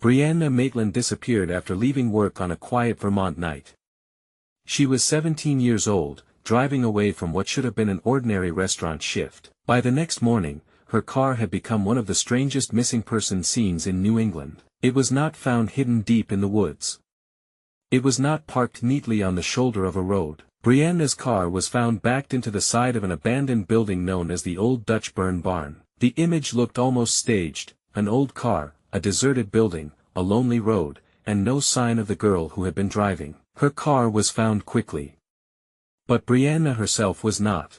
Brianna Maitland disappeared after leaving work on a quiet Vermont night. She was 17 years old, driving away from what should have been an ordinary restaurant shift. By the next morning, her car had become one of the strangest missing person scenes in New England. It was not found hidden deep in the woods. It was not parked neatly on the shoulder of a road. Brianna's car was found backed into the side of an abandoned building known as the Old Dutchburn Barn. The image looked almost staged: an old car, a deserted building, a lonely road, and no sign of the girl who had been driving. Her car was found quickly. But Brianna herself was not.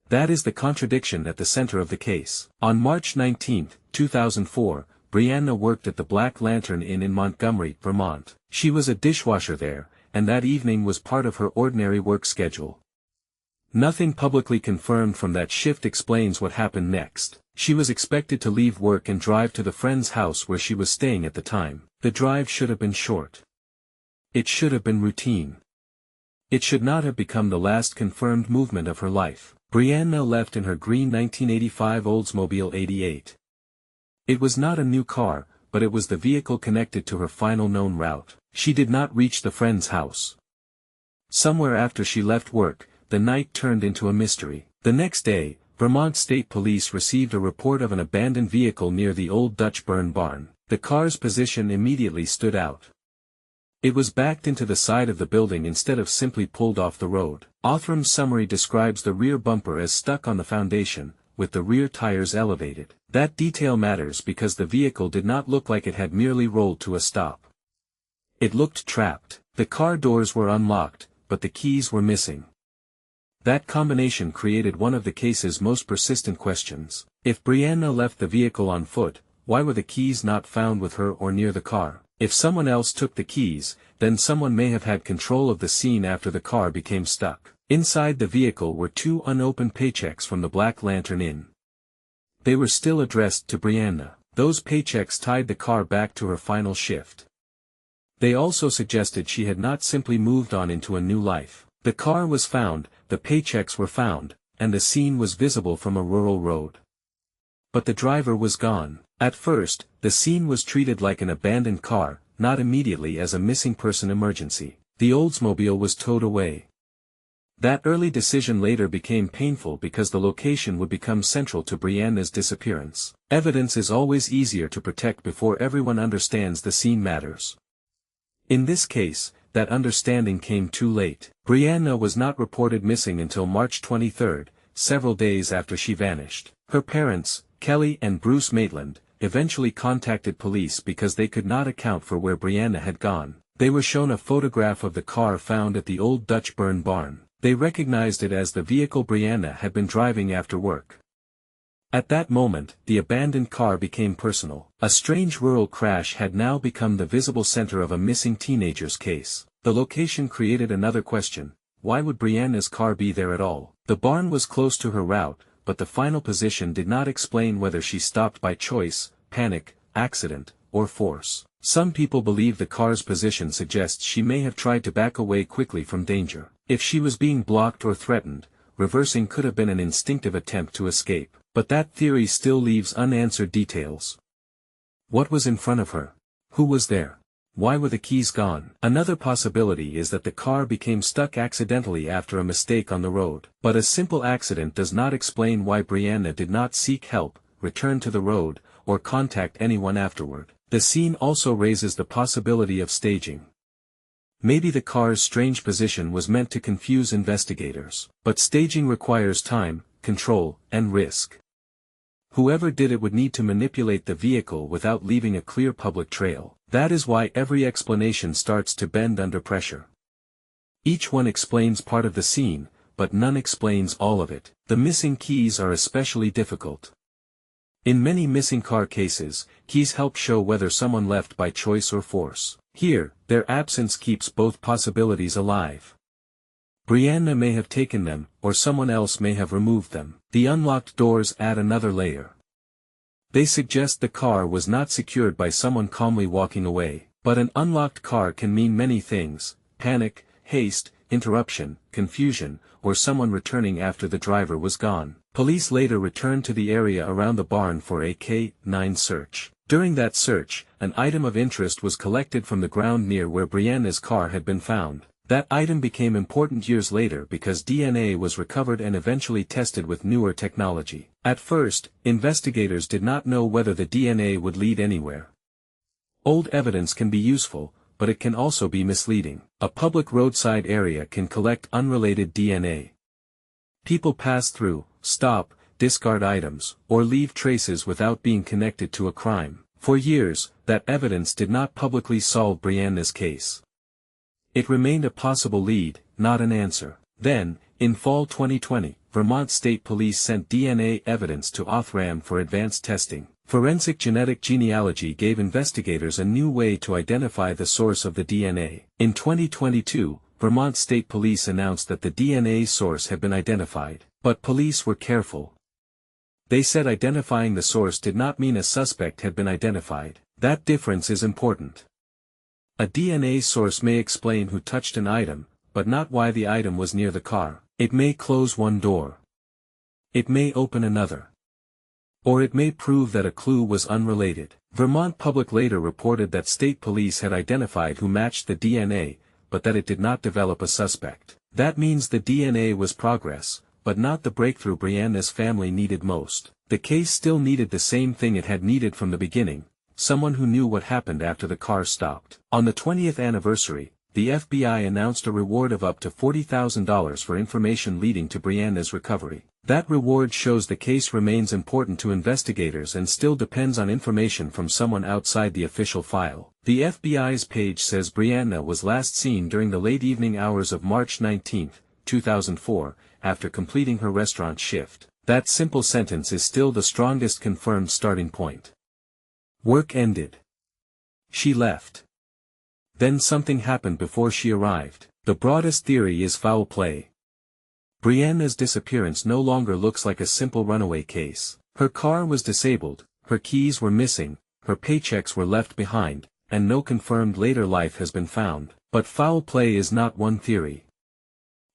That is the contradiction at the center of the case. On March 19, 2004, Brianna worked at the Black Lantern Inn in Montgomery, Vermont. She was a dishwasher there, and that evening was part of her ordinary work schedule. Nothing publicly confirmed from that shift explains what happened next. She was expected to leave work and drive to the friend's house where she was staying at the time. The drive should have been short. It should have been routine. It should not have become the last confirmed movement of her life. Brianna left in her green 1985 Oldsmobile 88. It was not a new car, but it was the vehicle connected to her final known route. She did not reach the friend's house. Somewhere after she left work, the night turned into a mystery. The next day, Vermont State Police received a report of an abandoned vehicle near the Old Dutchburn Barn. The car's position immediately stood out. It was backed into the side of the building instead of simply pulled off the road. Othram's summary describes the rear bumper as stuck on the foundation, with the rear tires elevated. That detail matters because the vehicle did not look like it had merely rolled to a stop. It looked trapped. The car doors were unlocked, but the keys were missing. That combination created one of the case's most persistent questions. If Brianna left the vehicle on foot, why were the keys not found with her or near the car? If someone else took the keys, then someone may have had control of the scene after the car became stuck. Inside the vehicle were 2 unopened paychecks from the Black Lantern Inn. They were still addressed to Brianna. Those paychecks tied the car back to her final shift. They also suggested she had not simply moved on into a new life. The car was found, the paychecks were found, and the scene was visible from a rural road. But the driver was gone. At first, the scene was treated like an abandoned car, not immediately as a missing person emergency. The Oldsmobile was towed away. That early decision later became painful because the location would become central to Brianna's disappearance. Evidence is always easier to protect before everyone understands the scene matters. In this case, that understanding came too late. Brianna was not reported missing until March 23, several days after she vanished. Her parents, Kelly and Bruce Maitland, eventually contacted police because they could not account for where Brianna had gone. They were shown a photograph of the car found at the Old Dutchburn Barn. They recognized it as the vehicle Brianna had been driving after work. At that moment, the abandoned car became personal. A strange rural crash had now become the visible center of a missing teenager's case. The location created another question: why would Brianna's car be there at all? The barn was close to her route, but the final position did not explain whether she stopped by choice, panic, accident, or force. Some people believe the car's position suggests she may have tried to back away quickly from danger. If she was being blocked or threatened, reversing could have been an instinctive attempt to escape. But that theory still leaves unanswered details. What was in front of her? Who was there? Why were the keys gone? Another possibility is that the car became stuck accidentally after a mistake on the road. But a simple accident does not explain why Brianna did not seek help, return to the road, or contact anyone afterward. The scene also raises the possibility of staging. Maybe the car's strange position was meant to confuse investigators. But staging requires time, control, and risk. Whoever did it would need to manipulate the vehicle without leaving a clear public trail. That is why every explanation starts to bend under pressure. Each one explains part of the scene, but none explains all of it. The missing keys are especially difficult. In many missing car cases, keys help show whether someone left by choice or force. Here, their absence keeps both possibilities alive. Brianna may have taken them, or someone else may have removed them. The unlocked doors add another layer. They suggest the car was not secured by someone calmly walking away. But an unlocked car can mean many things: panic, haste, interruption, confusion, or someone returning after the driver was gone. Police later returned to the area around the barn for a K-9 search. During that search, an item of interest was collected from the ground near where Brianna's car had been found. That item became important years later because DNA was recovered and eventually tested with newer technology. At first, investigators did not know whether the DNA would lead anywhere. Old evidence can be useful, but it can also be misleading. A public roadside area can collect unrelated DNA. People pass through, stop, discard items, or leave traces without being connected to a crime. For years, that evidence did not publicly solve Brianna's case. It remained a possible lead, not an answer. Then, in fall 2020, Vermont State Police sent DNA evidence to Othram for advanced testing. Forensic genetic genealogy gave investigators a new way to identify the source of the DNA. In 2022, Vermont State Police announced that the DNA source had been identified, but police were careful. They said identifying the source did not mean a suspect had been identified. That difference is important. A DNA source may explain who touched an item, but not why the item was near the car. It may close one door. It may open another. Or it may prove that a clue was unrelated. Vermont Public later reported that state police had identified who matched the DNA, but that it did not develop a suspect. That means the DNA was progress, but not the breakthrough Brianna's family needed most. The case still needed the same thing it had needed from the beginning: someone who knew what happened after the car stopped. On the 20th anniversary, the FBI announced a reward of up to $40,000 for information leading to Brianna's recovery. That reward shows the case remains important to investigators and still depends on information from someone outside the official file. The FBI's page says Brianna was last seen during the late evening hours of March 19, 2004, after completing her restaurant shift. That simple sentence is still the strongest confirmed starting point. Work ended. She left. Then something happened before she arrived. The broadest theory is foul play. Brianna's disappearance no longer looks like a simple runaway case. Her car was disabled, her keys were missing, her paychecks were left behind, and no confirmed later life has been found. But foul play is not one theory.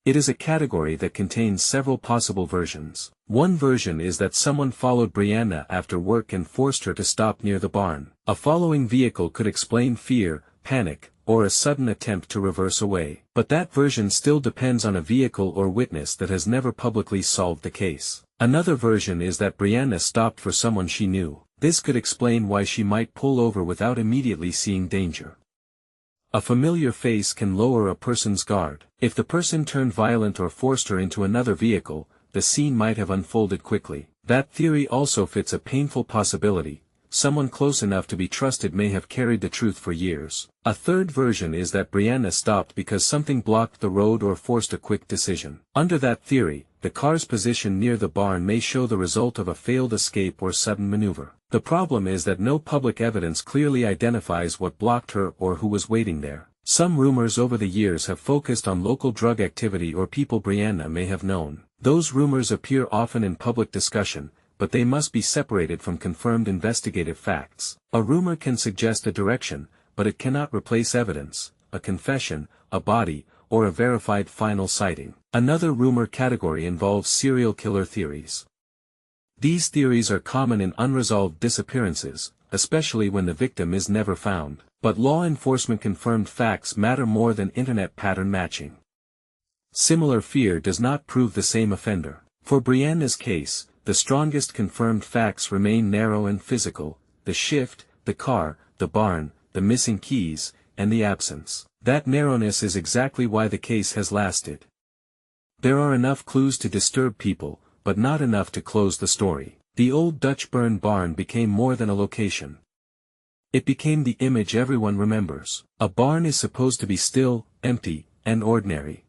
It is a category that contains several possible versions. One version is that someone followed Brianna after work and forced her to stop near the barn. A following vehicle could explain fear, panic, or a sudden attempt to reverse away. But that version still depends on a vehicle or witness that has never publicly solved the case. Another version is that Brianna stopped for someone she knew. This could explain why she might pull over without immediately seeing danger. A familiar face can lower a person's guard. If the person turned violent or forced her into another vehicle, the scene might have unfolded quickly. That theory also fits a painful possibility: someone close enough to be trusted may have carried the truth for years. A third version is that Brianna stopped because something blocked the road or forced a quick decision. Under that theory, the car's position near the barn may show the result of a failed escape or sudden maneuver. The problem is that no public evidence clearly identifies what blocked her or who was waiting there. Some rumors over the years have focused on local drug activity or people Brianna may have known. Those rumors appear often in public discussion, but they must be separated from confirmed investigative facts. A rumor can suggest a direction, but it cannot replace evidence, a confession, a body, or a verified final sighting. Another rumor category involves serial killer theories. These theories are common in unresolved disappearances, especially when the victim is never found. But law enforcement confirmed facts matter more than internet pattern matching. Similar fear does not prove the same offender. For Brianna's case, the strongest confirmed facts remain narrow and physical: the shift, the car, the barn, the missing keys, and the absence. That narrowness is exactly why the case has lasted. There are enough clues to disturb people, but not enough to close the story. The Old Dutchburn Barn became more than a location. It became the image everyone remembers. A barn is supposed to be still, empty, and ordinary.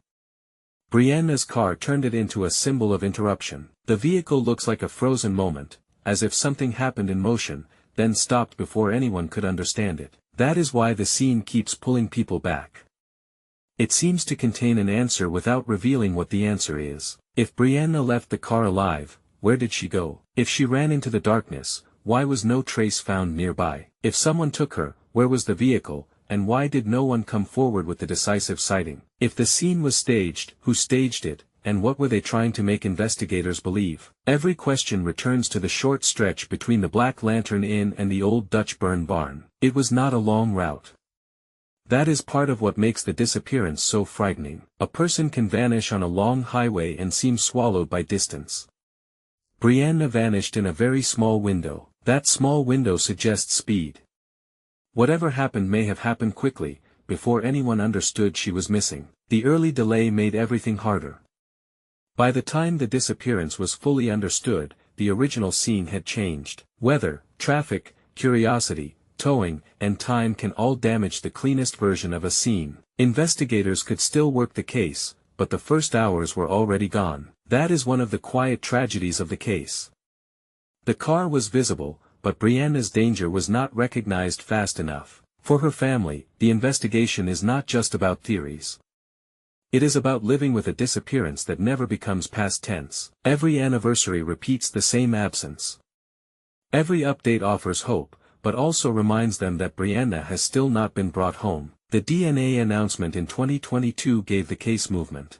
Brianna's car turned it into a symbol of interruption. The vehicle looks like a frozen moment, as if something happened in motion, then stopped before anyone could understand it. That is why the scene keeps pulling people back. It seems to contain an answer without revealing what the answer is. If Brianna left the car alive, where did she go? If she ran into the darkness, why was no trace found nearby? If someone took her, where was the vehicle, and why did no one come forward with the decisive sighting? If the scene was staged, who staged it, and what were they trying to make investigators believe? Every question returns to the short stretch between the Black Lantern Inn and the Old Dutchburn Barn. It was not a long route. That is part of what makes the disappearance so frightening. A person can vanish on a long highway and seem swallowed by distance. Brianna vanished in a very small window. That small window suggests speed. Whatever happened may have happened quickly, before anyone understood she was missing. The early delay made everything harder. By the time the disappearance was fully understood, the original scene had changed. Weather, traffic, curiosity, towing, and time can all damage the cleanest version of a scene. Investigators could still work the case, but the first hours were already gone. That is one of the quiet tragedies of the case. The car was visible, but Brianna's danger was not recognized fast enough. For her family, the investigation is not just about theories. It is about living with a disappearance that never becomes past tense. Every anniversary repeats the same absence. Every update offers hope, but also reminds them that Brianna has still not been brought home. The DNA announcement in 2022 gave the case movement.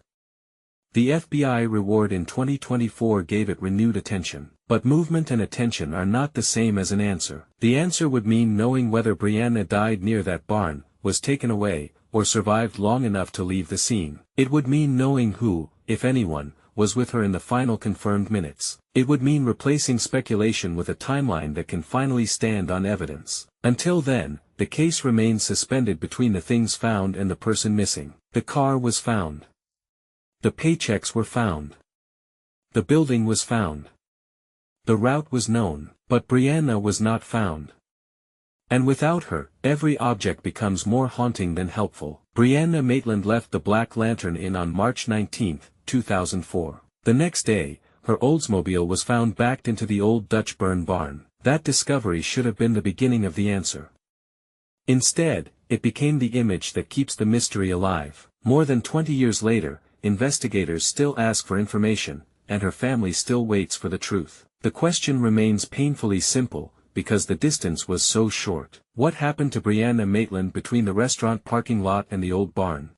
The FBI reward in 2024 gave it renewed attention. But movement and attention are not the same as an answer. The answer would mean knowing whether Brianna died near that barn, was taken away, or survived long enough to leave the scene. It would mean knowing who, if anyone, was with her in the final confirmed minutes. It would mean replacing speculation with a timeline that can finally stand on evidence. Until then, the case remains suspended between the things found and the person missing. The car was found. The paychecks were found. The building was found. The route was known, but Brianna was not found. And without her, every object becomes more haunting than helpful. Brianna Maitland left the Black Lantern Inn on March 19, 2004. The next day, her Oldsmobile was found backed into the Old Dutchburn Barn. That discovery should have been the beginning of the answer. Instead, it became the image that keeps the mystery alive. More than 20 years later, investigators still ask for information, and her family still waits for the truth. The question remains painfully simple, because the distance was so short. What happened to Brianna Maitland between the restaurant parking lot and the old barn?